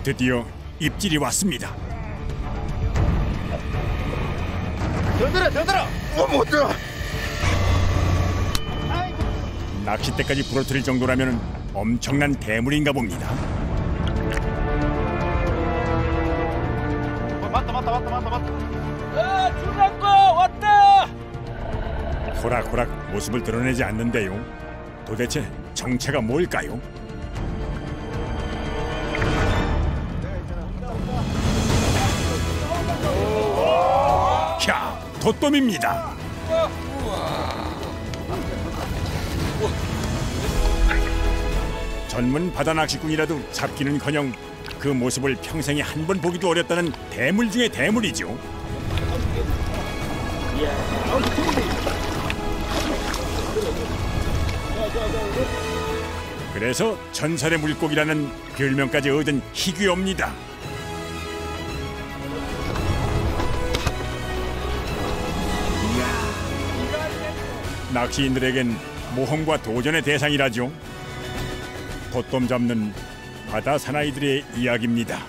드디어 입질이 왔습니다. 더 들어. 못 들어. 낚싯대까지 부러뜨릴 정도라면 엄청난 대물인가 봅니다. 맞다. 줄랑거 왔다. 호락호락 모습을 드러내지 않는데요. 도대체 정체가 뭘까요? 야, 돛돔입니다. 전문 바다 낚시꾼이라도 잡기는커녕 그 모습을 평생에 한 번 보기도 어렵다는 대물 중의 대물이죠. 그래서 전설의 물고기라는 별명까지 얻은 희귀어입니다. 낚시인들에겐 모험과 도전의 대상이라죠. 돛돔 잡는 바다 사나이들의 이야기입니다.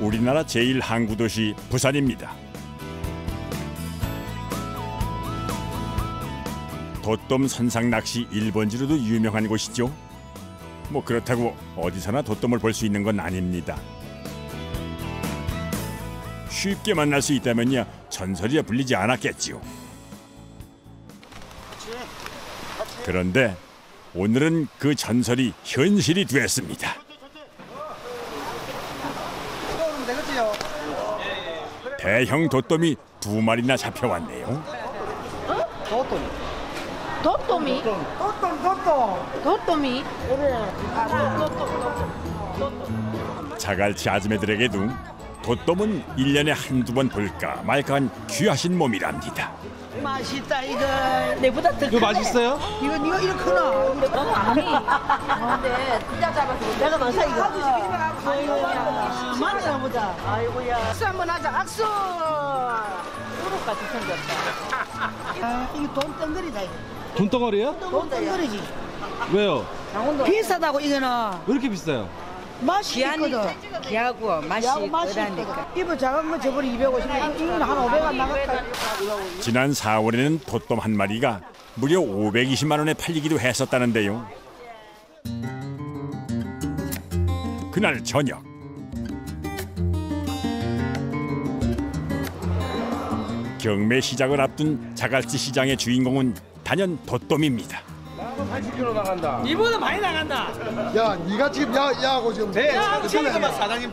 우리나라 제1 항구도시 부산입니다. 돛돔 선상 낚시 1번지로도 유명한 곳이죠. 뭐 그렇다고 어디서나 돛돔을 볼 수 있는 건 아닙니다. 쉽게 만날 수 있다면야 전설이야 불리지 않았겠지요. 그런데 오늘은 그 전설이 현실이 됐습니다. 대형 돛돔이 2마리나 잡혀왔네요. 돛돔이? 돛돔이? 자갈치 아줌매들에게도 돛돔은 1년에 한두 번 볼까 말까한 귀하신 몸이랍니다. 맛있다 이거. 내보다 더 이거 맛있어요? 이거 네가 이렇게 크나? 아니. 근데 진짜 잡아서 내가 많다 이거. 아이고야. 만나 보자. 아이고야. 악수 한번 하자. 악수. 우럭같이 생겼다. 아, 이거 돈덩어리다 이거. 돈덩어리요? 돈덩어리지. 왜요? 비싸다고 이거는. 왜 이렇게 비싸요? 맛이 있거든. 기하고 맛이 야구 맛이 그러니까. 있거든. 이거 작은 거 저번에 250원. 이거는 한 500원 나갈까? 지난 4월에는 돛돔 한 마리가 무려 520만 원에 팔리기도 했었다는데요. 그날 저녁 경매 시작을 앞둔 자갈치 시장의 주인공은 단연 돛돔입니다. 80kg 나간다. 이보다 많이 나간다. 야, 네가 지금 야하고 지금 네, 지금 사장님.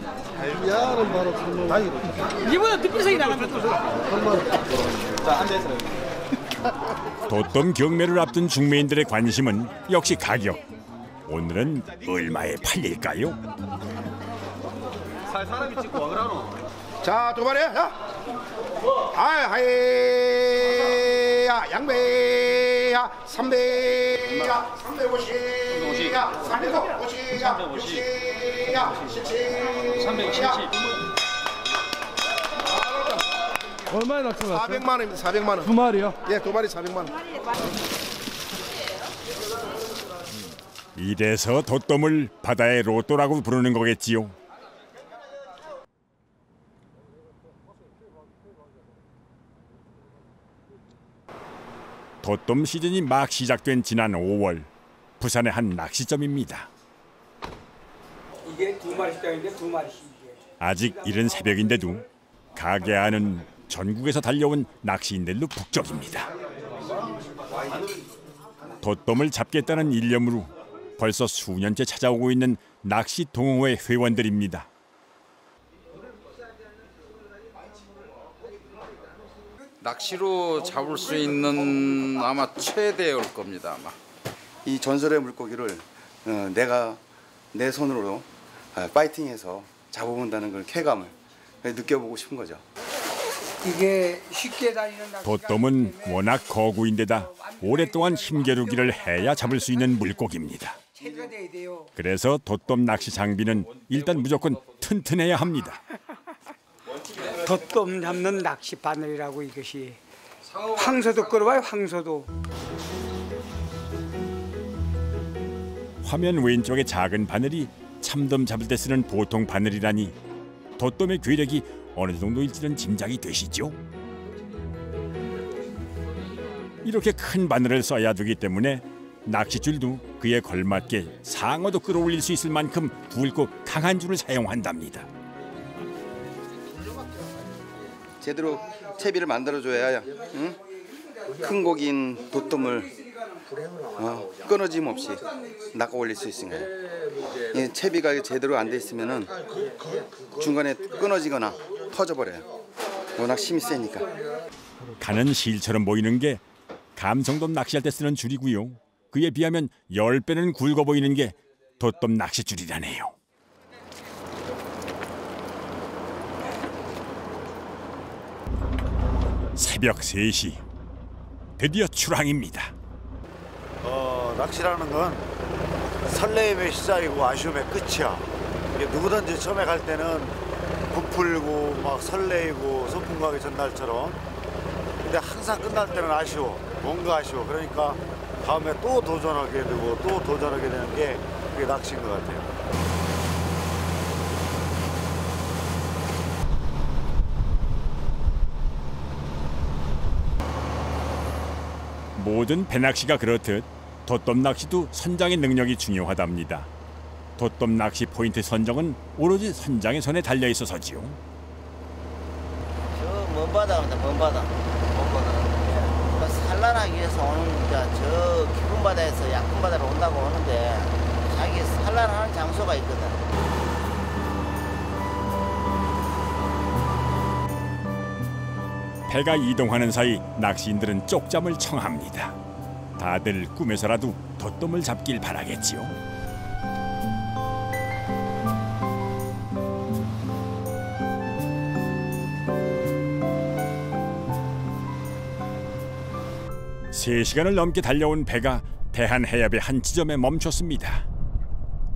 야는 바로 3만 원. 이보다 두 배속이 나간다. 3만 원. 자, 앉아있어요. 돛돔 경매를 앞둔 중매인들의 관심은 역시 가격. 오늘은 얼마에 팔릴까요? 사람이 찍고 와 그러노. 자, 2마리. 야. 하이야, 양배야, 3배야, 350야, 350야, 60야, 70야, 370. 얼마에 낚시를 왔어요? 400만 원입니다. 400만 원. 2마리요? 예, 2마리 400만 원. 이래서 돛돔을 바다의 로또라고 부르는 거겠지요. 돛돔 시즌이 막 시작된 지난 5월 부산의 한 낚시점입니다. 이게 2마리 시장인데 2마리. 아직 이른 새벽인데도 가게 안은 전국에서 달려온 낚시인들로 북적입니다. 돛돔을 잡겠다는 일념으로 벌써 수년째 찾아오고 있는 낚시 동호회 회원들입니다. 낚시로 잡을 수 있는 아마 최대일 겁니다. 아마. 이 전설의 물고기를 내가 내 손으로 파이팅해서 잡아본다는 걸 쾌감을 느껴보고 싶은 거죠. 이게 쉽게 다니는 돛돔은 워낙 거구인데다 오랫동안 힘겨루기를 해야 잡을 수 있는 물고기입니다. 체가 돼야 돼요. 그래서 돛돔 낚시 장비는 일단 무조건 튼튼해야 합니다. 돛돔 잡는 낚시 바늘이라고 이것이. 황소도 끌어와요, 황소도. 화면 왼쪽의 작은 바늘이 참돔 잡을 때 쓰는 보통 바늘이라니 돛돔의 괴력이 어느 정도일지는 짐작이 되시죠? 이렇게 큰 바늘을 써야 되기 때문에 낚싯줄도 그에 걸맞게 상어도 끌어올릴 수 있을 만큼 굵고 강한 줄을 사용한답니다. 제대로 채비를 만들어줘야 응? 큰 고기인 돛돔을 끊어짐 없이 낚아 올릴 수 있습니다. 이 채비가 제대로 안 돼 있으면은 중간에 끊어지거나 터져버려요. 워낙 힘이 세니까. 가는 실처럼 보이는 게 감성돔 낚시할 때 쓰는 줄이고요. 그에 비하면 10배는 굵어 보이는 게 돛돔 낚싯줄이라네요. 새벽 3시 드디어 출항입니다. 낚시라는 건 설레임의 시작이고 아쉬움의 끝이야. 이게 누구든지 처음에 갈 때는 부풀고 막 설레이고 소풍 가기 전날처럼. 근데 항상 끝날 때는 아쉬워. 뭔가 아쉬워. 그러니까 다음에 또 도전하게 되고 또 도전하게 되는 게 그게 낚시인 것 같아요. 모든 배낚시가 그렇듯 돛돔 낚시도 선장의 능력이 중요하답니다. 돛돔 낚시 포인트 선정은 오로지 선장의 손에 달려 있어서지요. 저 먼 바다입니다. 먼 바다. 산란하기 위해서 오는 저 깊은 바다에서 얕은 바다로 온다고 하는데 자기 산란하는 장소가 있거든. 배가 이동하는 사이 낚시인들은 쪽잠을 청합니다. 다들 꿈에서라도 돛돔을 잡길 바라겠지요. 세 시간을 넘게 달려온 배가 대한해협의 한 지점에 멈췄습니다.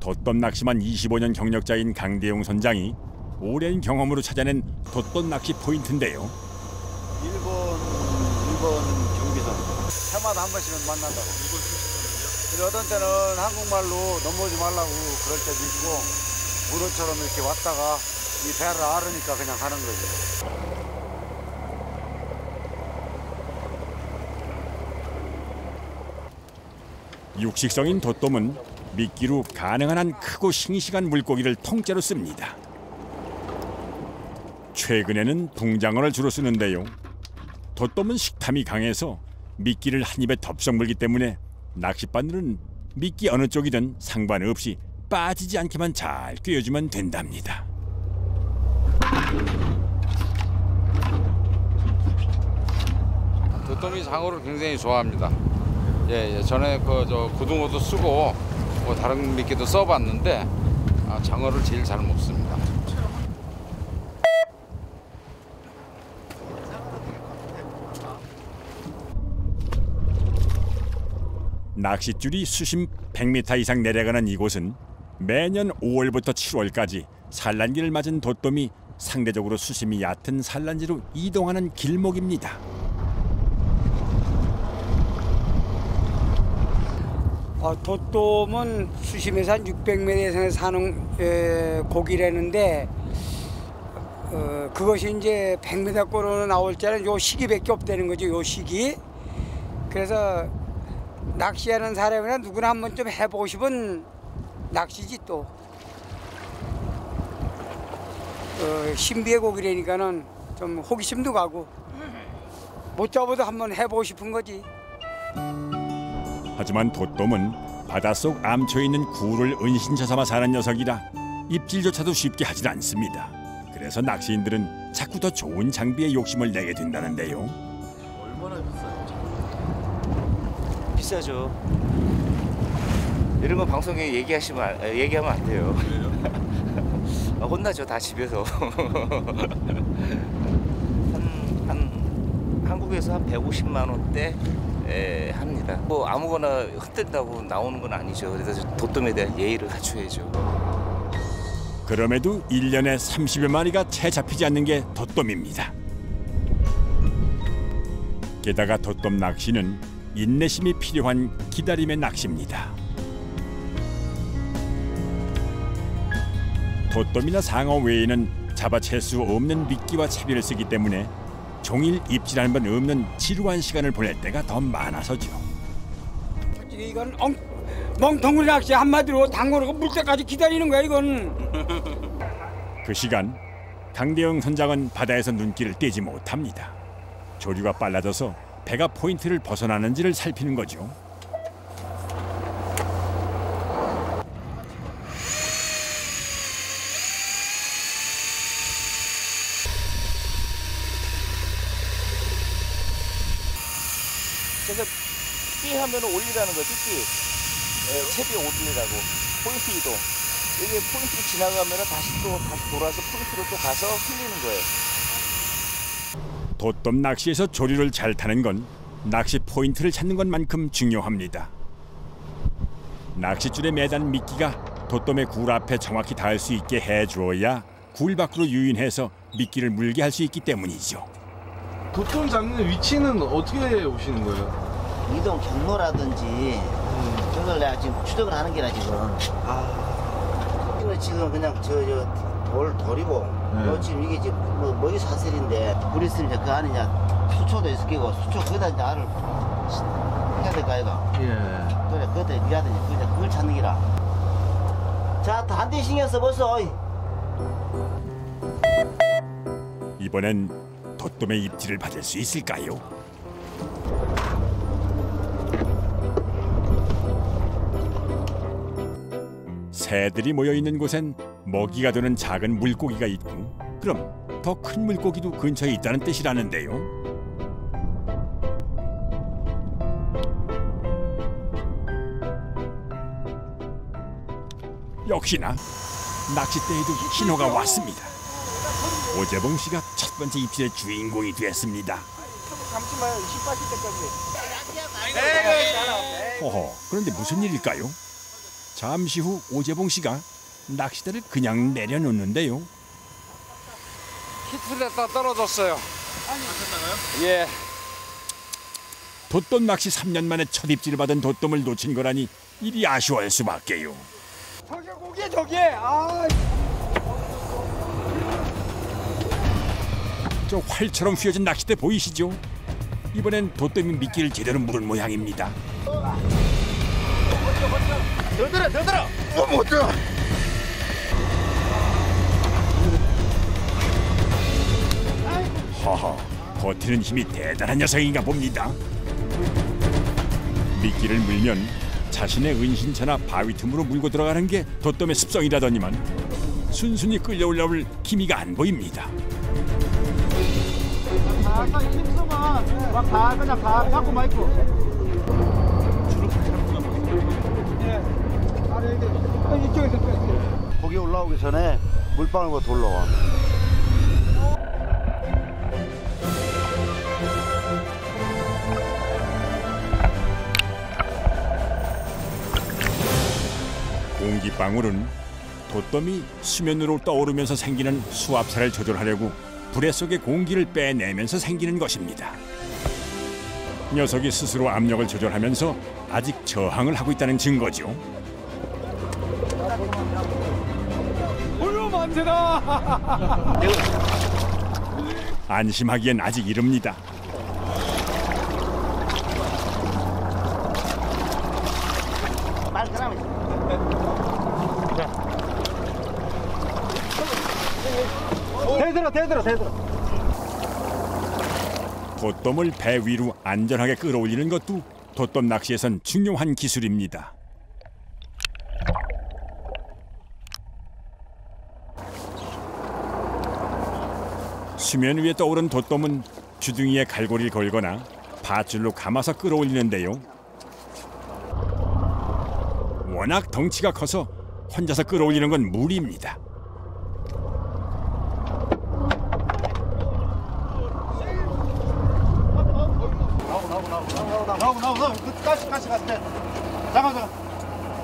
돛돔 낚시만 25년 경력자인 강대용 선장이 오랜 경험으로 찾아낸 돛돔 낚시 포인트인데요. 1번 경비선. 해마다 한 번씩은 만난다고. 그리고 어떤 때는 한국말로 넘어오지 말라고 그럴 때도 있고 문어처럼 이렇게 왔다가 이 배를 앓으니까 그냥 가는 거지. 육식성인 돛돔은 미끼로 가능한 한 크고 싱싱한 물고기를 통째로 씁니다. 최근에는 붕장어를 주로 쓰는데요. 돛돔은 식탐이 강해서 미끼를 한 입에 덥석 물기 때문에 낚싯바늘은 미끼 어느 쪽이든 상관없이 빠지지 않게만 잘 꿰어주면 된답니다. 돛돔이 장어를 굉장히 좋아합니다. 예, 전에 고등어도 쓰고 뭐 다른 미끼도 써봤는데 장어를 제일 잘 먹습니다. 낚싯줄이 수심 100m 이상 내려가는 이곳은 매년 5월부터 7월까지 산란기를 맞은 돛돔이 상대적으로 수심이 얕은 산란지로 이동하는 길목입니다. 돛돔은 수심에서 한 600m 이상에 사는 고기라는데 그것이 이제 100m꼴로 나올 때는 요 시기밖에 없다는 거죠. 요 시기. 그래서 낚시하는 사람이나 누구나 한 번쯤 해보고 싶은 낚시지 또. 신비의 고기라니까는 좀 호기심도 가고 못 잡아도 한번 해보고 싶은 거지. 하지만 돛돔은 바닷속 암초에 있는 구를 은신처 삼아 사는 녀석이라 입질조차도 쉽게 하질 않습니다. 그래서 낚시인들은 자꾸 더 좋은 장비에 욕심을 내게 된다는데요. 얼마나 비싸요? 비싸죠. 이런 거 방송에 얘기하면 안 돼요. 혼나죠, 다 집에서. 한국에서 한 150만 원대 합니다. 뭐 아무거나 흩뜬다고 나오는 건 아니죠. 그래서 돛돔에 대한 예의를 갖춰야죠. 그럼에도 1년에 30여 마리가 채 잡히지 않는 게 돛돔입니다. 게다가 돛돔 낚시는 인내심이 필요한 기다림의 낚시입니다. 돛돔이나 상어 외에는 잡아챌 수 없는 미끼와 채비를 쓰기 때문에 종일 입질 한 번 없는 지루한 시간을 보낼 때가 더 많아서죠. 이건 멍텅구리 낚시 한마디로 당구로 물 때까지 기다리는 거야 이건. 그 시간 강대영 선장은 바다에서 눈길을 떼지 못합니다. 조류가 빨라져서 배가 포인트를 벗어나는지를 살피는 거죠. 그래서 삐 하면 올리라는 거지, 삐. 채비 올리라고. 포인트 이동. 이게 포인트로 지나가면 다시 돌아서 포인트로 또 가서 흘리는 거예요. 돛돔 낚시에서 조류를 잘 타는 건 낚시 포인트를 찾는 것만큼 중요합니다. 낚싯줄에 매단 미끼가 돛돔의 굴 앞에 정확히 닿을 수 있게 해주어야 굴 밖으로 유인해서 미끼를 물게 할 수 있기 때문이죠. 돛돔 잡는 위치는 어떻게 오시는 거예요? 이동 경로라든지 그걸 내가 지금 추적을 하는 게라 지금. 이거 지금 그냥 돌이고 요 지금 이게 지금 먹이 사슬인데 불이 있으면 이제 그 안에 이제 수초도 있을 거고 수초 거기다 이제 알을 해야 될 거 아이가. 예. 그래 그때 니가 되니 그걸 찾는 기라. 자, 한 대 신경 써보소. 이번엔 돛돔의 입질을 받을 수 있을까요? 새들이 모여있는 곳엔 먹이가 되는 작은 물고기가 있고 그럼 더 큰 물고기도 근처에 있다는 뜻이라는데요. 역시나 낚싯대에도 신호가 왔습니다. 오재봉 씨가 첫 번째 입질의 주인공이 됐습니다. 잠시만요. 힘 빠질 때까지. 허허, 그런데 무슨 일일까요? 잠시 후 오재봉 씨가 낚싯대를 그냥 내려놓는데요. 히트됐다 떨어졌어요. 예. 돛돔 낚시 3년 만에 첫 입질을 받은 돛돔을 놓친 거라니 이리 아쉬워할 수밖에요. 저게. 저 활처럼 휘어진 낚싯대 보이시죠? 이번엔 돛돔이 미끼를 제대로 물은 모양입니다. 더 들어. 못 들어. 허허, 버티는 힘이 대단한 녀석인가 봅니다. 미끼를 물면 자신의 은신처나 바위 틈으로 물고 들어가는 게 돛돔의 습성이라더니만 순순히 끌려올라올 기미가 안 보입니다. 아까 힘쓰면 막 그냥 잡고 막 있고. 거기 올라오기 전에 물방울과 돌러와. 공기방울은 돛돔이 수면으로 떠오르면서 생기는 수압차를 조절하려고 불의 속의 공기를 빼내면서 생기는 것입니다. 녀석이 스스로 압력을 조절하면서 아직 저항을 하고 있다는 증거죠. 어휴 만세다. 안심하기엔 아직 이릅니다. 대들어. 돛돔을 배 위로 안전하게 끌어올리는 것도 돛돔 낚시에선 중요한 기술입니다. 수면 위에 떠오른 돛돔은 주둥이에 갈고리를 걸거나 밧줄로 감아서 끌어올리는데요. 워낙 덩치가 커서 혼자서 끌어올리는 건 무리입니다. 나오고. 가시. 잠깐.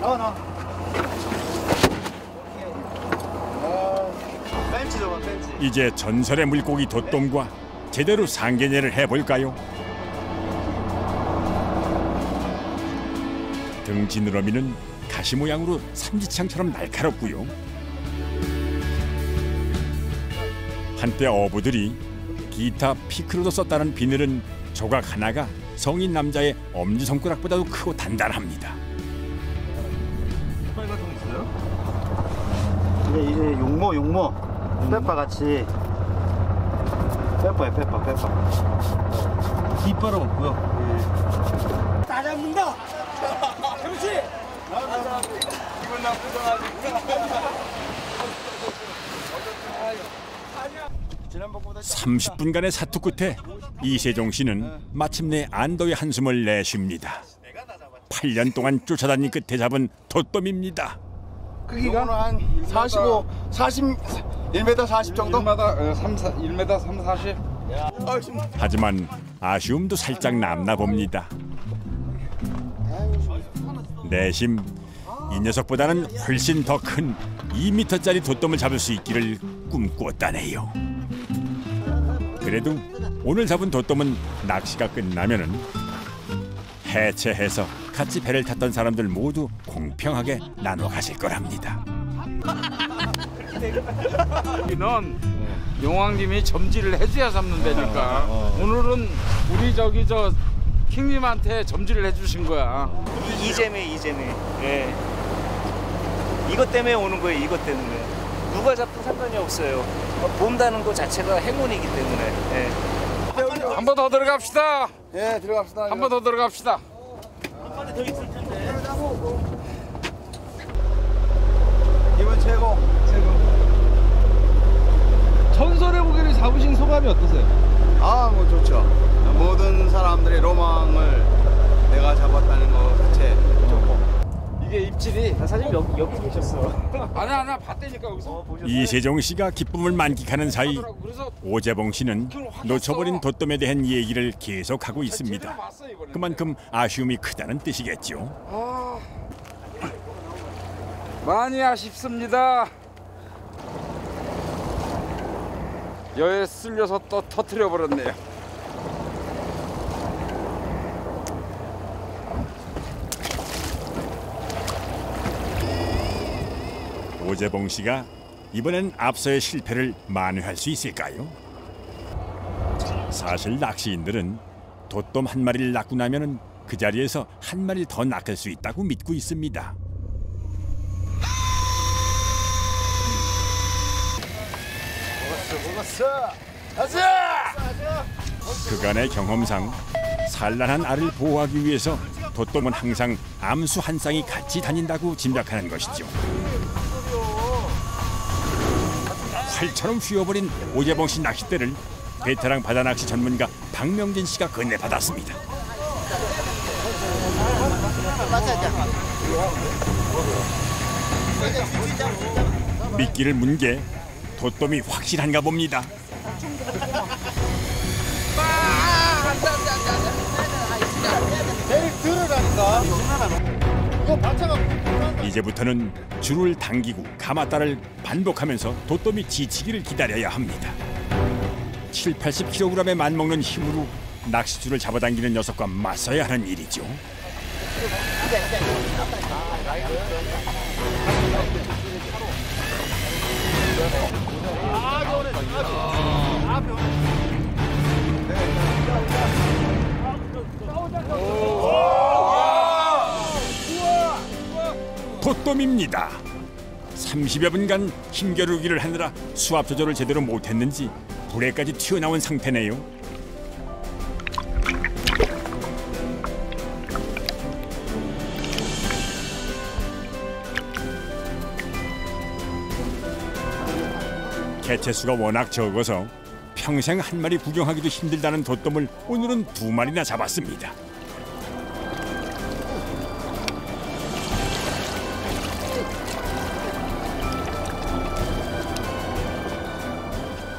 나와. 이제 전설의 물고기 돛돔과 제대로 상견례를 해볼까요? 등 지느러미는 가시 모양으로 삼지창처럼 날카롭고요. 한때 어부들이 기타 피크로도 썼다는 비늘은 조각 하나가 성인 남자의 엄지손가락보다도 크고 단단합니다. 이제 용모 페퍼 같이 페퍼야 페퍼. 이 빨아먹고요. 다 잡는다. 그렇지. 30분간의 사투 끝에 이세종 씨는 마침내 안도의 한숨을 내쉽니다. 8년 동안 쫓아다닌 끝에 잡은 돛돔입니다. 크기가 한 45, 1m 40 정도? 1m 3, 40. 하지만 아쉬움도 살짝 남나 봅니다. 내심 이 녀석보다는 훨씬 더 큰 2m짜리 돛돔을 잡을 수 있기를 꿈꾸었다네요. 그래도 오늘 잡은 돛돔은 낚시가 끝나면은 해체해서 같이 배를 탔던 사람들 모두 공평하게 나눠 가실 거랍니다. 여기는 용왕님이 점지를 해줘야 잡는 데니까 오늘은 우리 저 킹님한테 점지를 해주신 거야. 이재미. 예. 이것 때문에 오는 거예요. 이것 때문에. 누가 잡든 상관이 없어요. 본다는 것 자체가 행운이기 때문에. 예. 한 번 더 들어갑시다. 예, 들어갑시다. 한 번 더 들어갑시다. 더 있을 텐데. 이번 최고. 전설의 고기를 잡으신 소감이 어떠세요? 뭐 좋죠. 모든 사람들의 로망을 내가 잡았다는 거 자체 좋고. 이게 입질이 사실 여기 계셨어. 아니야 봤다니까 여기서. 이세종 씨가 기쁨을 만끽하는 사이 오재봉 씨는 놓쳐버린 돛돔에 대한 얘기를 계속하고 있습니다. 그만큼 아쉬움이 크다는 뜻이겠죠. 많이 아쉽습니다. 여에 쓸려서 또 터뜨려 버렸네요. 오재봉 씨가 이번엔 앞서의 실패를 만회할 수 있을까요? 사실 낚시인들은 돛돔 한 마리를 낚고 나면은 그 자리에서 한 마리 더 낚을 수 있다고 믿고 있습니다. 먹었어. 가자. 그간의 경험상 산란한 알을 보호하기 위해서 돛돔은 항상 암수 한 쌍이 같이 다닌다고 짐작하는 것이죠. 활처럼 휘어버린 오재봉 씨 낚싯대를 베테랑 바다낚시 전문가 박명진 씨가 건네받았습니다. 미끼를 문 게 돛돔이 확실한가 봅니다. 이제부터는 줄을 당기고 감았다를 반복하면서 돛돔이 지치기를 기다려야 합니다. 7, 80kg에 맞먹는 힘으로 낚싯줄을 잡아당기는 녀석과 맞서야 하는 일이죠. 돛돔입니다. 30여 분간 힘겨루기를 하느라 수압 조절을 제대로 못했는지 불에까지 튀어나온 상태네요. 개체수가 워낙 적어서 평생 한 마리 구경하기도 힘들다는 돛돔을 오늘은 2마리나 잡았습니다.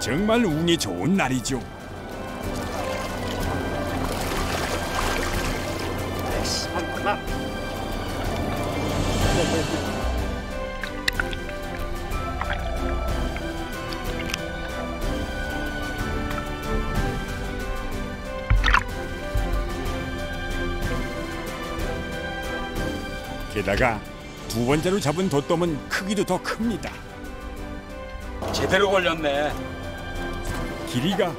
정말 운이 좋은 날이죠. 게다가 두 번째로 잡은 돛돔은 크기도 더 큽니다. 제대로 걸렸네. 길이가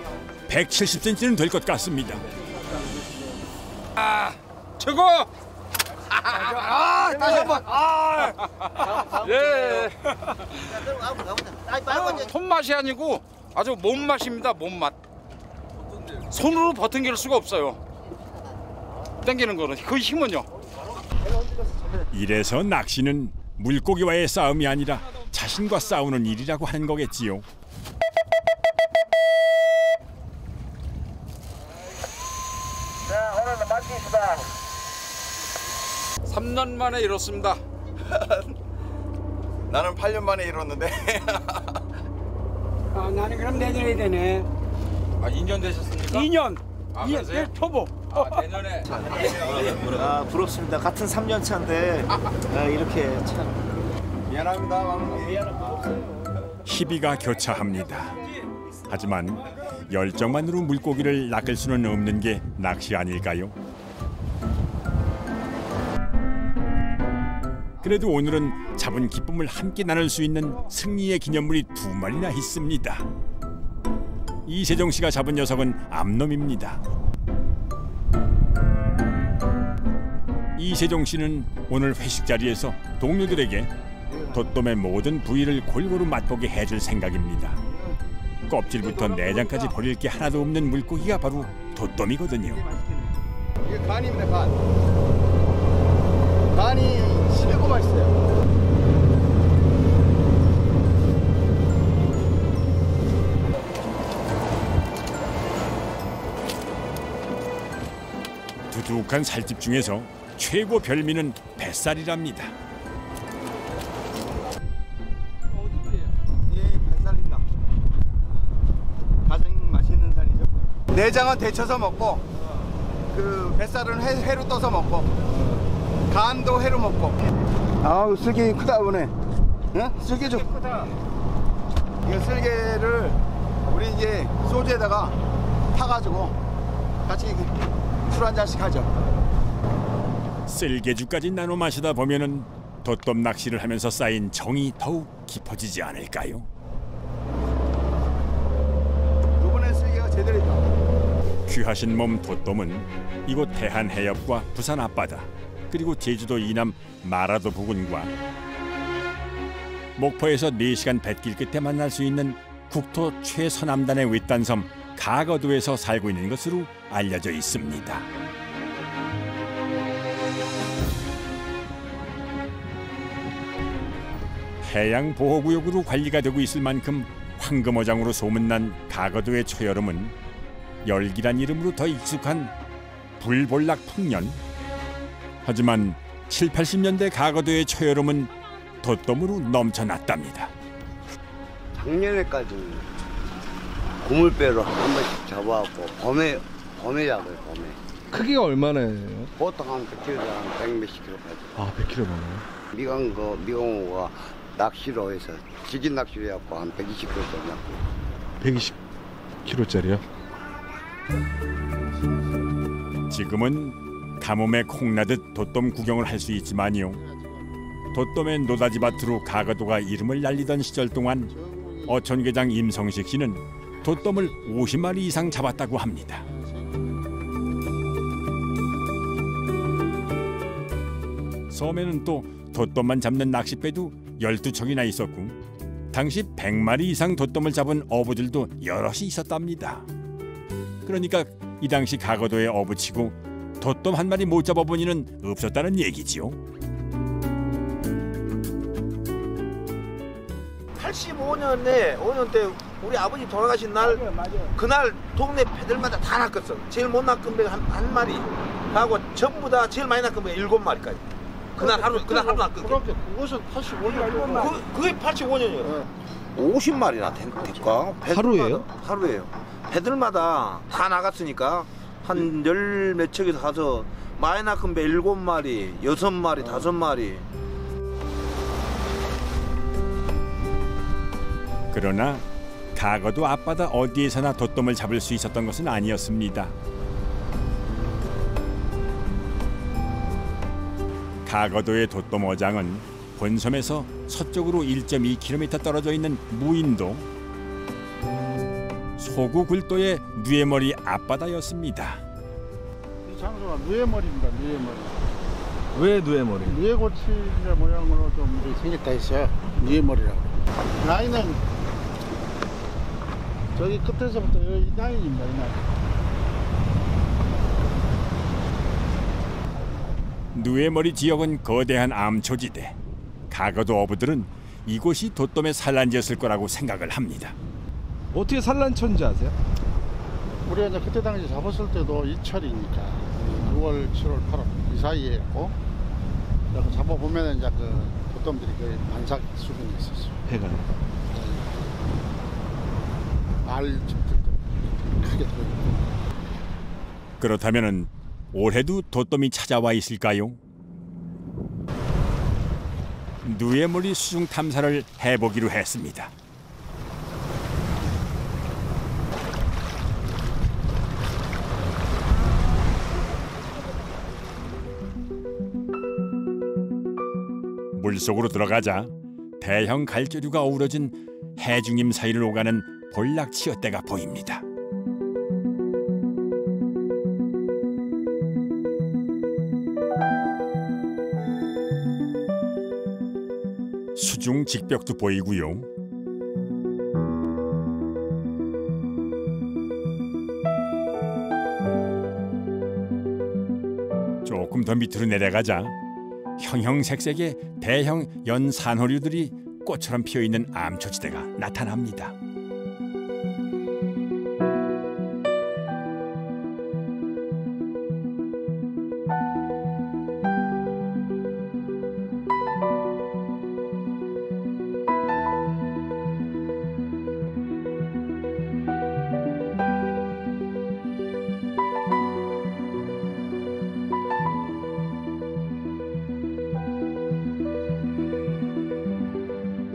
170cm는 될 것 같습니다. 최고! 다시 한번. 예. 빨리 손맛이 아니고 아주 몸맛입니다. 몸맛. 손으로 버팅길 수가 없어요. 당기는 거는 그 힘은요. 이래서 낚시는 물고기와의 싸움이 아니라 자신과 싸우는 일이라고 하는 거겠지요. 자, 오늘은 맛집이다. 3년 만에 이뤘습니다. 나는 8년 만에 이뤘는데. 나는 그럼 내년에 되네. 2년 되셨습니까? 2년. 그러세요? 내 초보. 내년에. 부럽습니다. 같은 3년 차인데 이렇게 참. 미안합니다, 마무리. 희비가 교차합니다. 하지만 열정만으로 물고기를 낚을 수는 없는 게 낚시 아닐까요? 그래도 오늘은 잡은 기쁨을 함께 나눌 수 있는 승리의 기념물이 2마리나 있습니다. 이세종 씨가 잡은 녀석은 암놈입니다. 이세종 씨는 오늘 회식 자리에서 동료들에게 돛돔의 모든 부위를 골고루 맛보게 해줄 생각입니다. 껍질부터 내장까지 버릴 게 하나도 없는 물고기가 바로 돛돔이거든요. 이게 간입니다, 간. 간이 시리고 맛있어요. 두둑한 살집 중에서 최고 별미는 뱃살이랍니다. 예, 뱃살입니다. 가장 맛있는 살이죠. 내장은 데쳐서 먹고, 그 뱃살은 회로 떠서 먹고, 간도 회로 먹고. 아우, 쓸개 크다 보네. 응? 쓸개 좀. 크다. 이 쓸개를 우리 이제 소주에다가 타가지고 같이 술 한 잔씩 하죠. 쓸개주까지 나눠 마시다 보면은 돛돔 낚시를 하면서 쌓인 정이 더욱 깊어지지 않을까요? 이번에 쓸개가 제대로 있다. 귀하신 몸 돛돔은 이곳 대한 해협과 부산 앞바다 그리고 제주도 이남 마라도 부근과 목포에서 4시간 뱃길 끝에 만날 수 있는 국토 최서남단의 윗단섬 가거도에서 살고 있는 것으로 알려져 있습니다. 해양보호구역으로 관리가 되고 있을 만큼 황금어장으로 소문난 가거도의 초여름은 열기란 이름으로 더 익숙한 불볼락 풍년. 하지만 7, 80년대 가거도의 초여름은 돛돔으로 넘쳐났답니다. 작년에까지 고물배로 한 번씩 잡아갖고 범에 잡아요, 범에. 크기가 얼마나예요? 보통 한 100kg, 한 100 몇십 킬로까지. 아, 100kg 많아요? 미강호가 낚시로 해서 지진 낚시로 해갖고 한 120kg짜리 낚시. 120kg짜리요? 지금은 가뭄에 콩나듯 돛돔 구경을 할 수 있지만요. 돛돔의 노다지밭으로 가거도가 이름을 날리던 시절 동안 어촌계장 임성식 씨는 돛돔을 50마리 이상 잡았다고 합니다. 섬에는 또 돛돔만 잡는 낚싯배도 12척이나 있었고 당시 100마리 이상 돛돔을 잡은 어부들도 여럿이 있었답니다. 그러니까 이 당시 가거도에 어부치고 돛돔 한 마리 못 잡아본 이는 없었다는 얘기지요. 85년에 5년 때 우리 아버지 돌아가신 날 그날 동네 배들마다 다 낚았어. 제일 못 낚은 배가 한 마리 하고 전부 다 제일 많이 낚은 배가 7마리까지. 그날 하루 낚은 게. 그것은 85년. 그게 85년이에요. 50마리나 될까? 하루예요? 하루예요. 배들마다 다 나갔으니까 한 10몇 척에서 가서 많이 낚은 배 7마리, 6마리, 5마리. 그러나 가거도 앞바다 어디에서나 돛돔을 잡을 수 있었던 것은 아니었습니다. 가거도의 돛돔 어장은 본섬에서 서쪽으로 1.2km 떨어져 있는 무인도 소구 굴도의 누에머리 앞바다였습니다. 이 장소가 누에머리입니다. 누에머리. 왜 누에머리? 누에고치 모양으로 좀 생겼다 했어요. 누에머리라고. 라인은 저기 끝에서부터 이 라인입니다. 이 라인. 누에머리 지역은 거대한 암초지대. 가거도 어부들은 이곳이 돛돔의 산란지였을 거라고 생각을 합니다. 어떻게 산란처인지 아세요? 우리가 이제 그때 당시 잡았을 때도 이철이니까 6월, 7월, 8월 이 사이에 있고 잡아보면 이제 그 돛돔들이 거의 만삭 수준에 있었어요. 배가 알집들도 크게 들어있고. 그렇다면은 올해도 돛돔이 찾아와 있을까요? 누에머리 수중 탐사를 해보기로 했습니다. 물속으로 들어가자 대형 갈조류가 어우러진 해중임 사이를 오가는 볼락치어대가 보입니다. 수중 직벽도 보이고요. 조금 더 밑으로 내려가자 형형색색의 대형 연산호류들이 꽃처럼 피어있는 암초지대가 나타납니다.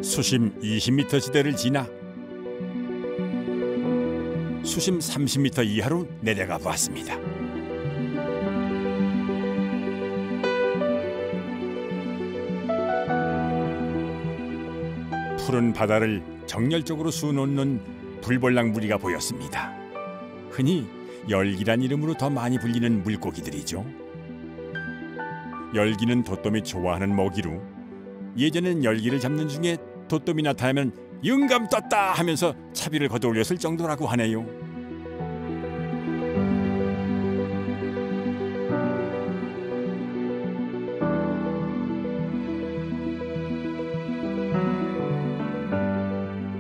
수심 20m 지대를 지나 수심 30m 이하로 내려가 보았습니다. 푸른 바다를 정열적으로 수놓는 불볼락 무리가 보였습니다. 흔히 열기란 이름으로 더 많이 불리는 물고기들이죠. 열기는 돛돔이 좋아하는 먹이로 예전엔 열기를 잡는 중에 돛돔이 나타나면 영감 떴다 하면서 차비를 걷어올렸을 정도라고 하네요.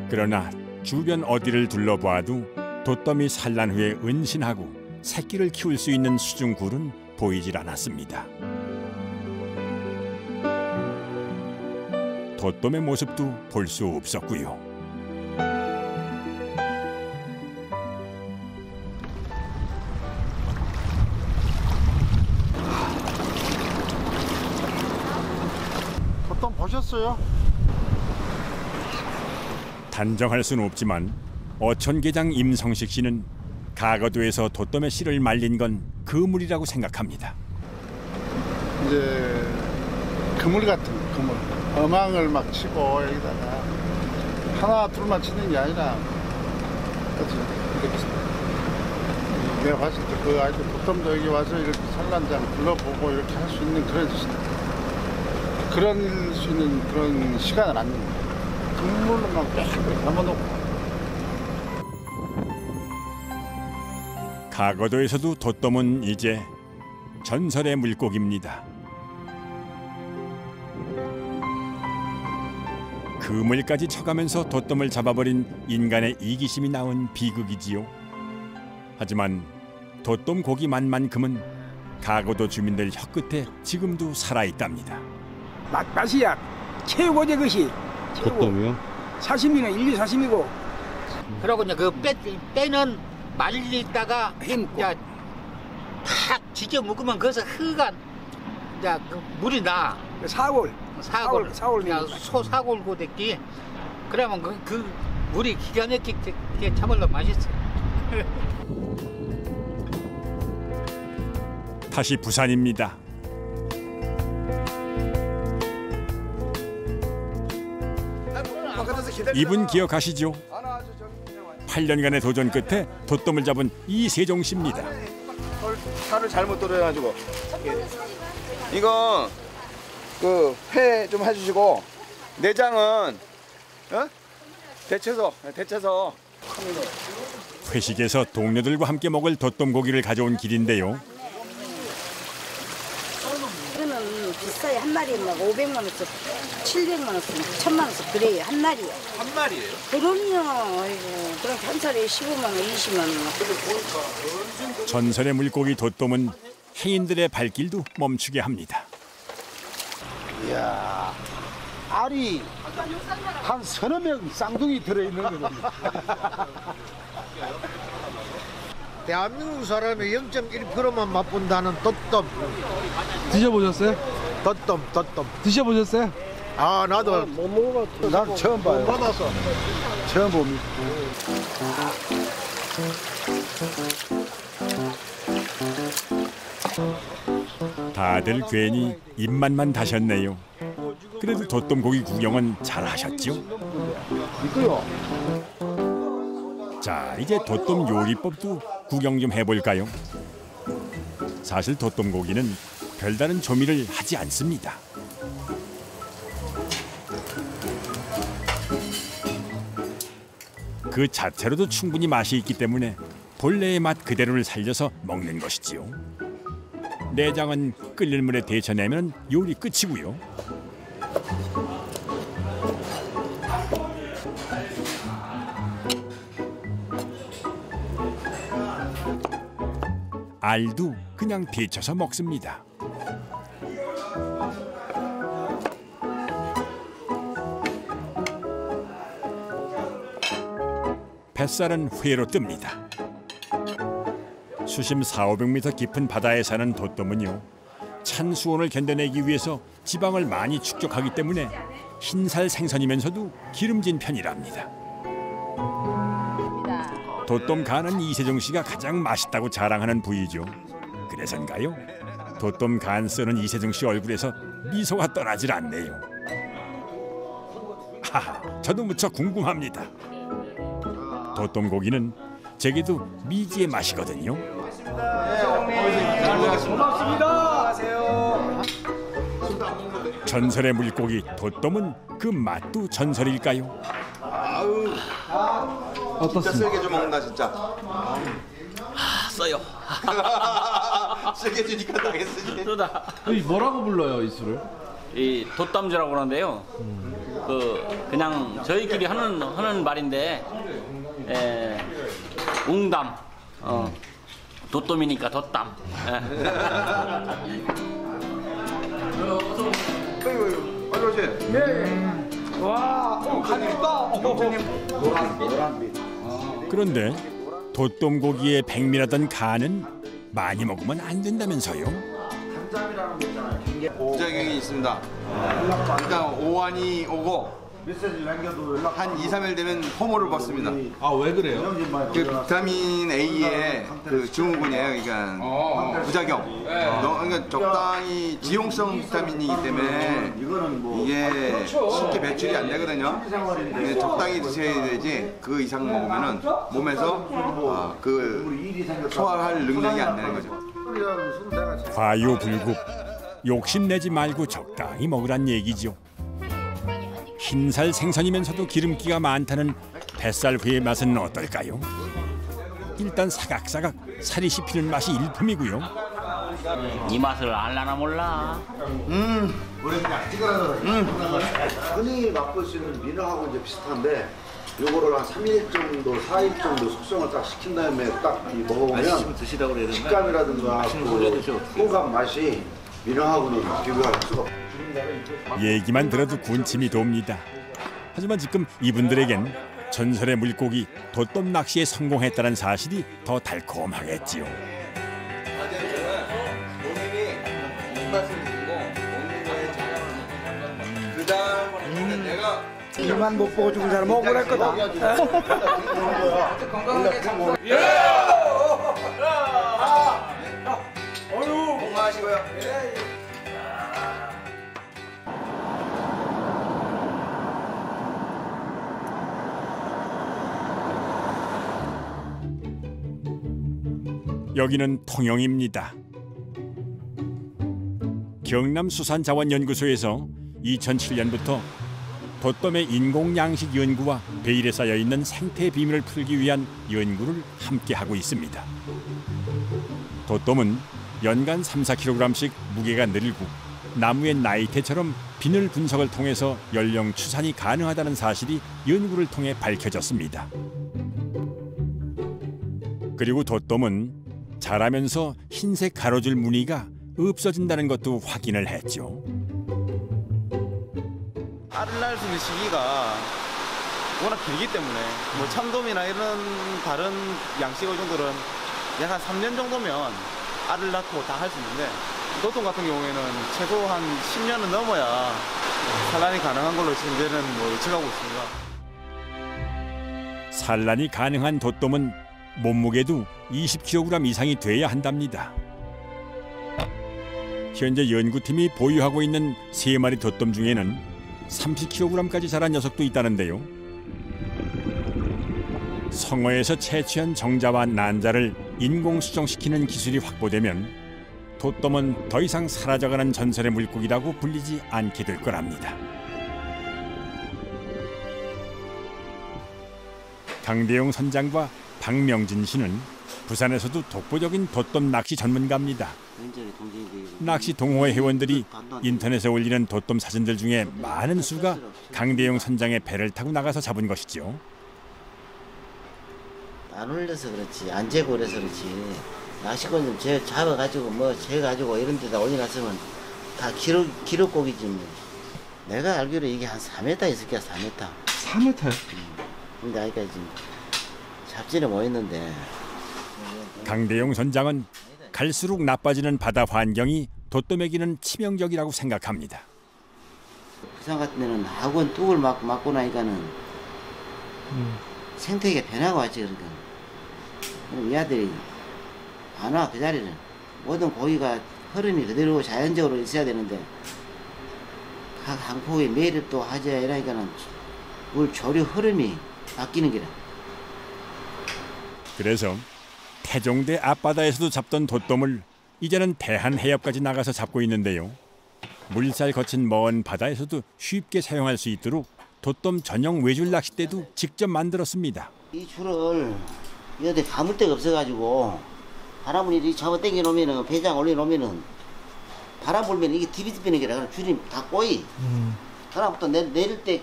그러나 주변 어디를 둘러봐도 돛돔이 산란 후에 은신하고 새끼를 키울 수 있는 수중굴은 보이질 않았습니다. 돛돔의 모습도 볼 수 없었고요. 돛돔 보셨어요? 단정할 수는 없지만 어촌계장 임성식 씨는 가거도에서 돛돔의 씨를 말린 건 그물이라고 생각합니다. 이제 그물 같은 그물. 어망을 막 치고 여기다가 하나 둘만 치는 게 아니라 내가 봤을 때 그 아이들 돛돔도 여기 와서 이렇게 산란장 둘러보고 이렇게 할 수 있는 그런 시간을 안 냅니다. 그물로만 쫙 담아놓고. 가거도에서도 돛돔은 이제 전설의 물고기입니다. 그물까지 쳐가면서 돛돔을 잡아버린 인간의 이기심이 나온 비극이지요. 하지만 돛돔 고기만큼은 가거도 주민들 혀끝에 지금도 살아있답니다. 맛이야 최고지 것이. 돛돔이요? 사시미는 1, 2 사시미고. 그러고 이제 그 빼는 말리다가 이제 탁 지져 묶으면 거기서 흐간 이제 그 물이 나. 사골 소사골 고됐기. 그러면 그 물이 기가 막히게 참을로 맛있어. 다시 부산입니다. 이분 기억하시죠? 8년간의 도전 끝에 돛돔을 잡은 이세종 씨입니다. 살을 잘못 돌려가지고 이거 그 회 좀 해주시고 내장은 데쳐서 회식에서 동료들과 함께 먹을 돛돔 고기를 가져온 길인데요. 이거는 비싸요. 한 마리에 막 500만 원씩, 700만 원씩, 1000만 원씩 그래요. 한 마리에. 한 마리예요? 그럼요. 아이고, 그럼 한 살에 15만 원, 20만 원. 전설의 물고기 돛돔은 행인들의 발길도 멈추게 합니다. 이야, 알이 한 서너 명 쌍둥이 들어있는 거거든요. 대한민국 사람의 0.1%만 맛본다는 돛돔. 드셔보셨어요? 돛돔. 드셔보셨어요? 아, 나도 못 먹어봤어. 난 처음 봐요. 못 받아서. 처음 봅니다. 다들 괜히 입맛만 다셨네요. 그래도 돛돔 고기 구경은 잘 하셨죠? 이거요. 자, 이제 돛돔 요리법도 구경 좀 해볼까요? 사실 돛돔 고기는 별다른 조미를 하지 않습니다. 그 자체로도 충분히 맛이 있기 때문에 본래의 맛 그대로를 살려서 먹는 것이지요. 내장은 끓는 물에 데쳐내면 요리 끝이고요. 알도 그냥 데쳐서 먹습니다. 뱃살은 회로 뜹니다. 수심 400~500m 깊은 바다에 사는 돛돔은요, 찬 수온을 견뎌내기 위해서 지방을 많이 축적하기 때문에 흰살 생선이면서도 기름진 편이랍니다. 돛돔 간은 이세종 씨가 가장 맛있다고 자랑하는 부위죠. 그래서인가요? 돛돔 간 쓰는 이세종 씨 얼굴에서 미소가 떠나질 않네요. 하하, 저도 무척 궁금합니다. 돛돔 고기는 제게도 미지의 맛이거든요. 고맙습니다. 전설의 물고기 돛돔은 그 맛도 전설일까요? 아우, 진짜 세게 좀 먹는다 진짜. 써요. 세게 주니까 당했으니. 이 뭐라고 불러요, 이 술을? 이 돛담주라고 그러는데요. 그냥 저희끼리 하는 말인데, 웅담. 돛돔이니까 돛담. 빨리 오세요. 네. 와, 간이 있다. 노란빛. 그런데 돛돔 고기의 백미라던 간은 많이 먹으면 안 된다면서요? 부작용이 있습니다. 일단 오한이 오고 한 2~3일 되면 호모를 벗습니다. 아, 왜 그래요? 그 비타민 A의 그 증후군이에요. 그러니까 부작용. 그러니까 적당히 지용성 비타민이기 때문에 이게 쉽게 배출이 안 되거든요. 근데 적당히 드셔야 되지 그 이상 먹으면은 몸에서 그 소화할 능력이 안 되는 거죠. 과유불급, 욕심내지 말고 적당히 먹으란 얘기죠. 흰살 생선이면서도 기름기가 많다는 뱃살회의 맛은 어떨까요? 일단 사각사각 살이 씹히는 맛이 일품이고요. 이 맛을 알라나 몰라. 흔히 맛볼 수 있는 민어하고 이제 비슷한데 요거를 한 3일 정도, 4일 정도 숙성을 딱 시킨 다음에 딱 먹어보면 식감이라든가 호감 맛이 민어하고는 비교할 수가 없어요. 얘기만 들어도 군침이 돕니다. 하지만 지금 이분들에겐 전설의 물고기 돛돔 낚시에 성공했다는 사실이 더 달콤하겠지요. 이만 못 보고 죽은 사람 억울할 거다. 건강하시고요. 여기는 통영입니다. 경남수산자원연구소에서 2007년부터 돛돔의 인공 양식 연구와 베일에 쌓여 있는 생태 비밀을 풀기 위한 연구를 함께 하고 있습니다. 돛돔은 연간 3-4kg씩 무게가 늘고 나무의 나이테처럼 비늘 분석을 통해서 연령 추산이 가능하다는 사실이 연구를 통해 밝혀졌습니다. 그리고 돛돔은 자라면서 흰색 가로줄 무늬가 없어진다는 것도 확인을 했죠. 알을 낳을 수 있는 시기가 워낙 길기 때문에 뭐 참돔이나 이런 다른 양식어종들은 약 한 3년 정도면 알을 낳고 다 할 수 있는데 돛돔 같은 경우에는 최소 한 10년은 넘어야 산란이 가능한 걸로 지금 저는 예측하고 있습니다. 산란이 가능한 돛돔은 몸무게도 20kg 이상이 돼야 한답니다. 현재 연구팀이 보유하고 있는 3마리 돛돔 중에는 30kg까지 자란 녀석도 있다는데요. 성어에서 채취한 정자와 난자를 인공 수정시키는 기술이 확보되면 돛돔은 더 이상 사라져가는 전설의 물고기라고 불리지 않게 될 거랍니다. 강대용 선장과 박명진 씨는 부산에서도 독보적인 돛돔 낚시 전문가입니다. 낚시 동호회 회원들이 인터넷에 올리는 돛돔 사진들 중에 많은 수가 강대용 선장의 배를 타고 나가서 잡은 것이죠. 안 올려서 그렇지, 안 재고 그래서 그렇지. 낚시꾼 좀 잡아가지고 뭐 재가지고 이런 데다 올려놨으면 다 기록고기지 뭐. 내가 알기로 이게 한 4m 있을 거야, 4m. 4m요? 근데 아직까지 잡지는 못했는데. 강대용 선장은 갈수록 나빠지는 바다 환경이 돛돔에게는 치명적이라고 생각합니다. 부산 같은 데는 학원 뚝을 맞고 나니까는 생태계가 변하고 왔지. 그러니까 이 아들이 안 와, 그 자리는. 모든 고기가 흐름이 그대로 자연적으로 있어야 되는데 각 항포에 매립도 하자 이러니까는 물 조류 흐름이 바뀌는 게라. 그래서 태종대 앞바다에서도 잡던 돛돔을 이제는 대한 해협까지 나가서 잡고 있는데요. 물살 거친 먼 바다에서도 쉽게 사용할 수 있도록 돛돔 전용 외줄 낚싯대도 직접 만들었습니다. 이 줄을 여기 감을 데가 없어가지고 바람을 이렇게 잡아 당겨 놓으면은 배장 올려 놓으면은 바람 불면 이게 디비디비는 게라. 그럼 줄이 다 꼬이. 바람부터 내릴 때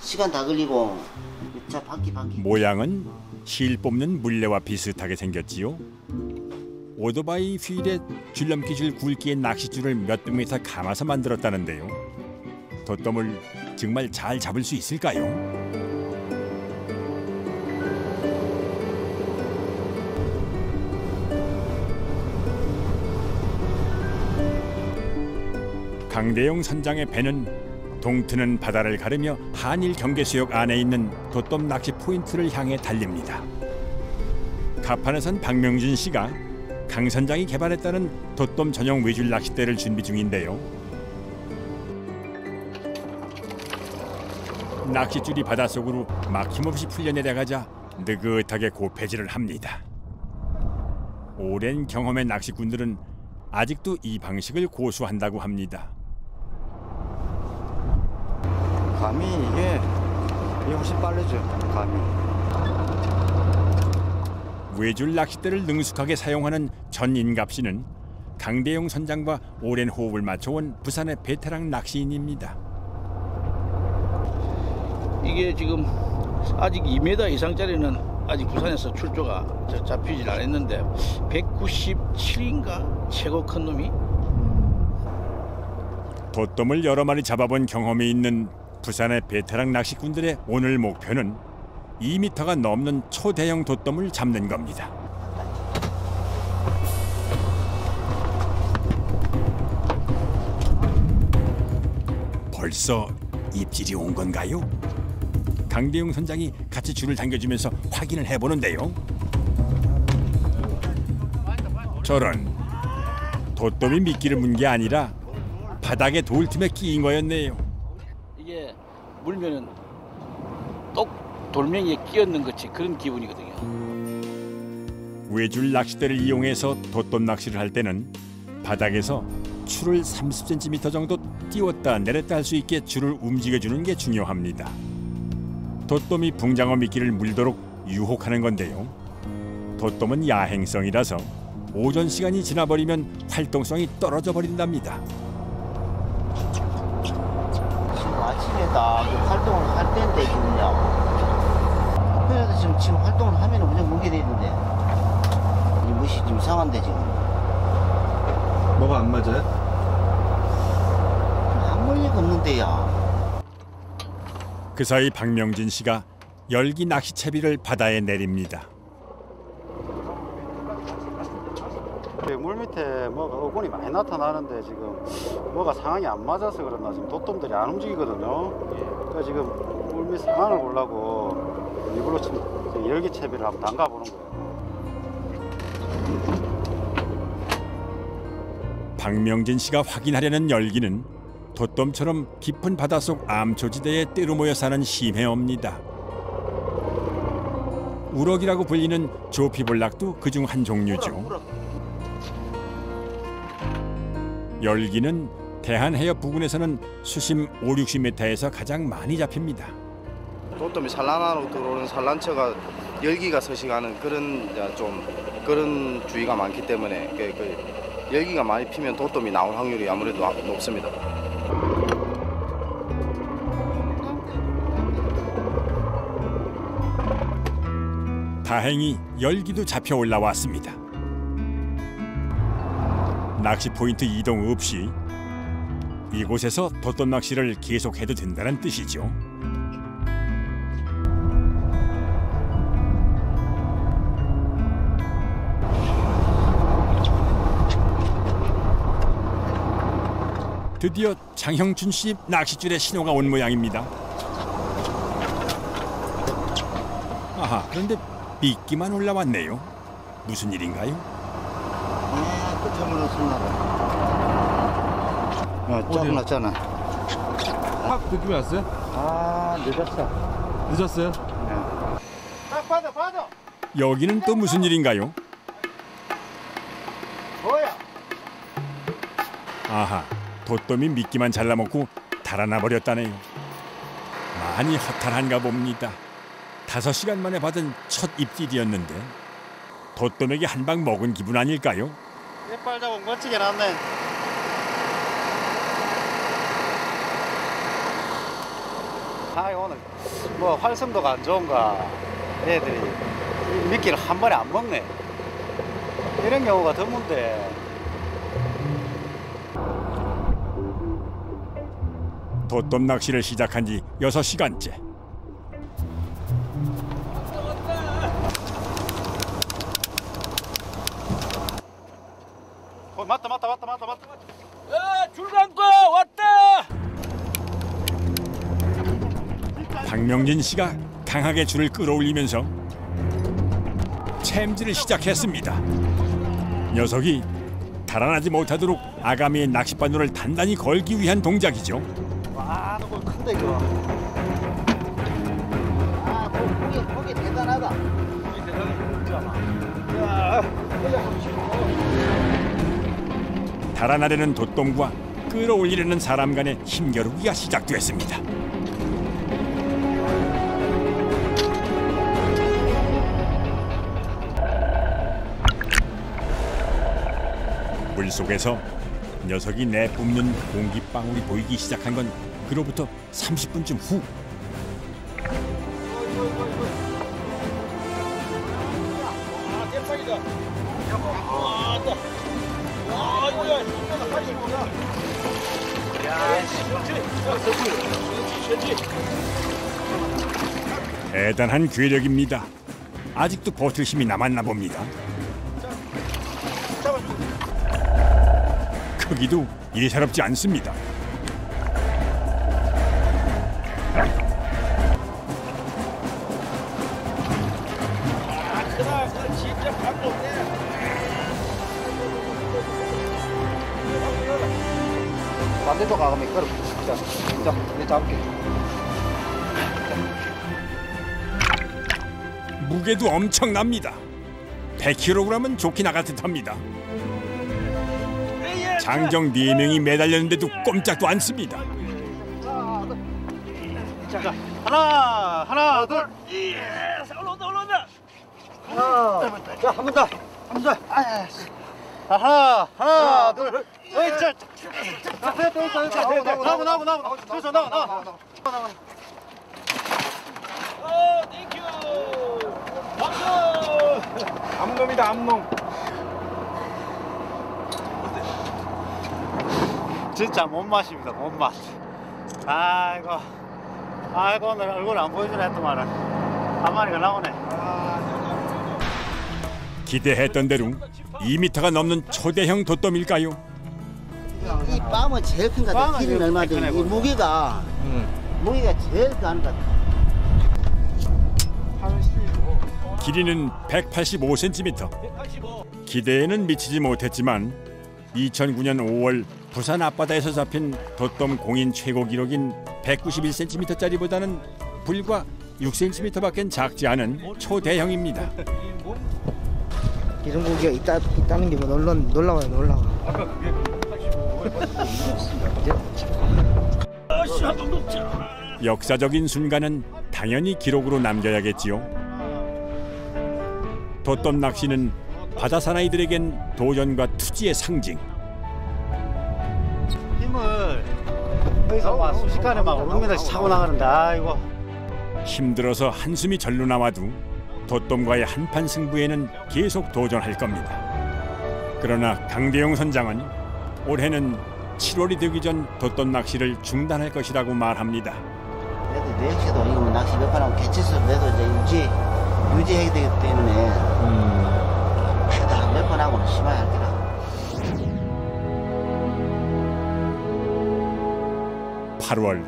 시간 다 걸리고. 자 바퀴. 모양은 실 뽑는 물레와 비슷하게 생겼지요. 오토바이 휠에 줄넘기 줄 굵기의 낚싯줄을 몇 미터 감아서 만들었다는데요. 돛돔을 정말 잘 잡을 수 있을까요? 강대용 선장의 배는 동트는 바다를 가르며 한일 경계수역 안에 있는 돛돔 낚시 포인트를 향해 달립니다. 가판에선 박명진 씨가 강 선장이 개발했다는 돛돔 전용 외줄 낚싯대를 준비 중인데요. 낚싯줄이 바닷속으로 막힘없이 풀려내려가자 느긋하게 고패질을 합니다. 오랜 경험의 낚시꾼들은 아직도 이 방식을 고수한다고 합니다. 감이 이게 훨씬 빠르죠. 감이. 외줄 낚싯대를 능숙하게 사용하는 전인갑 씨는 강대용 선장과 오랜 호흡을 맞춰온 부산의 베테랑 낚시인입니다. 이게 지금 아직 2m 이상짜리는 아직 부산에서 출조가 잡히질 않았는데 197인가 최고 큰 놈이. 돛돔을 여러 마리 잡아본 경험이 있는 부산의 베테랑 낚시꾼들의 오늘 목표는 2m가 넘는 초대형 돛돔을 잡는 겁니다. 벌써 입질이 온 건가요? 강대용 선장이 같이 줄을 당겨주면서 확인을 해보는데요. 저런, 돛돔이 미끼를 문 게 아니라 바닥에 돌틈에 끼인 거였네요. 이게 물면은 똑 돌멩이에 끼었는 것이 그런 기분이거든요. 외줄 낚싯대를 이용해서 돛돔 낚시를 할 때는 바닥에서 줄을 30cm 정도 띄웠다 내렸다 할 수 있게 줄을 움직여주는 게 중요합니다. 돛돔이 붕장어 미끼를 물도록 유혹하는 건데요. 돛돔은 야행성이라서 오전 시간이 지나버리면 활동성이 떨어져 버린답니다. 지금 아침에 딱 활동을 할 때인데 지금요. 앞에서 지금 활동을 하면 무조건 뭉게 되는데 이 멋이 좀 이상한데 지금. 뭐가 안 맞아요? 아무 리가 없는데요. 그 사이 박명진 씨가 열기 낚시채비를 바다에 내립니다. 물 밑에 뭐가 어군이 많이 나타나는데 지금 뭐가 상황이 안 맞아서 그런가 지금 돛돔들이 안 움직이거든요. 그러니까 지금 물 밑 상황을 보려고 이걸로 지금 열기 채비를 한번 담가 보는 거예요. 박명진 씨가 확인하려는 열기는 돛돔처럼 깊은 바닷속 암초지대에 떼로 모여 사는 심해어입니다. 우럭이라고 불리는 조피볼락도 그중 한 종류죠. 열기는 대한해협 부근에서는 수심 5-60m에서 가장 많이 잡힙니다. 돛돔이 산란하러 들어오는 산란처가 열기가 서식하는 그런 주의가 많기 때문에 열기가 많이 피면 돛돔이 나올 확률이 아무래도 높습니다. 다행히 열기도 잡혀 올라왔습니다. 낚시 포인트 이동 없이 이곳에서 돛돔 낚시를 계속해도 된다는 뜻이죠. 드디어 장형준 씨 낚싯줄에 신호가 온 모양입니다. 아하, 그런데 미끼만 올라왔네요. 무슨 일인가요? 끝으로 손나가. 조금 났잖아. 확 느낌이 왔어요? 아, 늦었어. 늦었어요? 딱 받아. 여기는 또 무슨 일인가요? 뭐야? 아하, 돛돔이 미끼만 잘라먹고 달아나 버렸다네요. 많이 허탈한가 봅니다. 5시간 만에 받은 첫 입질이었는데 돛돔에게 한 방 먹은 기분 아닐까요? 이빨 잡으면 멋지게 났네. 아, 오늘 뭐 활성도가 안 좋은가 애들이 미끼를 한 번에 안 먹네. 이런 경우가 드문데. 돛돔 낚시를 시작한 지 6시간째. 맞다. 줄 감고 왔다. 박명진 씨가 강하게 줄을 끌어올리면서 챔질을 시작했습니다. 녀석이 달아나지 못하도록 아가미의 낚싯바늘을 단단히 걸기 위한 동작이죠. 와, 너무 큰데 이거. 아, 고기 대단하다. 달아나려는 돛돔과 끌어올리려는 사람 간의 힘겨루기가 시작됐습니다. 물속에서 녀석이 내뿜는 공기방울이 보이기 시작한 건 그로부터 30분쯤 후. 대단한 괴력입니다. 아직도 버틸 힘이 남았나 봅니다. 크기도 예사롭지 않습니다. 반대쪽 가면 끌어. 자, 내 잡게. 무게도 엄청납니다. 100kg은 좋게 나갈 듯합니다. 장정 4명이 매달렸는데도 꼼짝도 않습니다. 자, 하나, 둘. 올라온다. 자, 한 번 더. 하나, 둘. 어이, 자. 나와. 땡큐. 암놈이다, 암놈. 진짜 못 마십니다, 못 맛. 아이고, 오늘 얼굴 안 보여주려 했더만은 한 마리가 나오네. 기대했던 대로 2m가 넘는 초대형 돛돔일까요? 이 뺨은 제일 큰 것 같아. 길이는 얼마인데 이 무게가 제일 큰 것 같아. 길이는 185cm. 기대에는 미치지 못했지만 2009년 5월 부산 앞바다에서 잡힌 돛돔 공인 최고 기록인 191cm짜리보다는 불과 6cm밖에 작지 않은 초대형입니다. 이런 고기가 있다는 게 뭐 놀라워요. 아까 그게 185. 역사적인 순간은 당연히 기록으로 남겨야겠지요. 돛돔 낚시는 바다 사나이들에겐 도전과 투지의 상징. 힘을 거기서 막 순식간에 막 500m씩 차고 나가는데 아이고. 힘들어서 한숨이 절로 나와도 돛돔과의 한판 승부에는 계속 도전할 겁니다. 그러나 강대용 선장은 올해는 7월이 되기 전 돛돔 낚시를 중단할 것이라고 말합니다. 그래도 내역시도 이거 낚시 몇 번 하면 개체수 그래도 이제 유지해야 되기 때문에 그래도 몇 번 하고는 심하게 할게라. 8월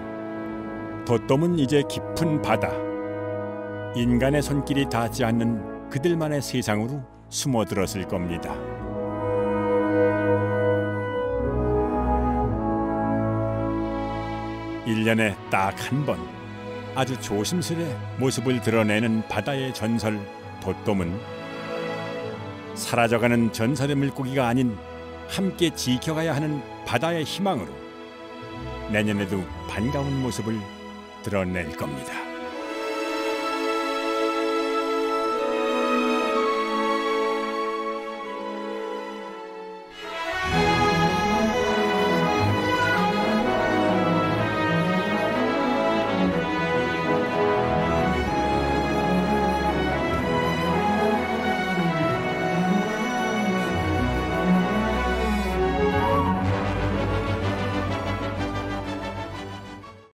돛돔은 이제 깊은 바다, 인간의 손길이 닿지 않는 그들만의 세상으로 숨어들었을 겁니다. 1년에 딱 한 번 아주 조심스레 모습을 드러내는 바다의 전설 돛돔은 사라져가는 전설의 물고기가 아닌 함께 지켜가야 하는 바다의 희망으로 내년에도 반가운 모습을 드러낼 겁니다.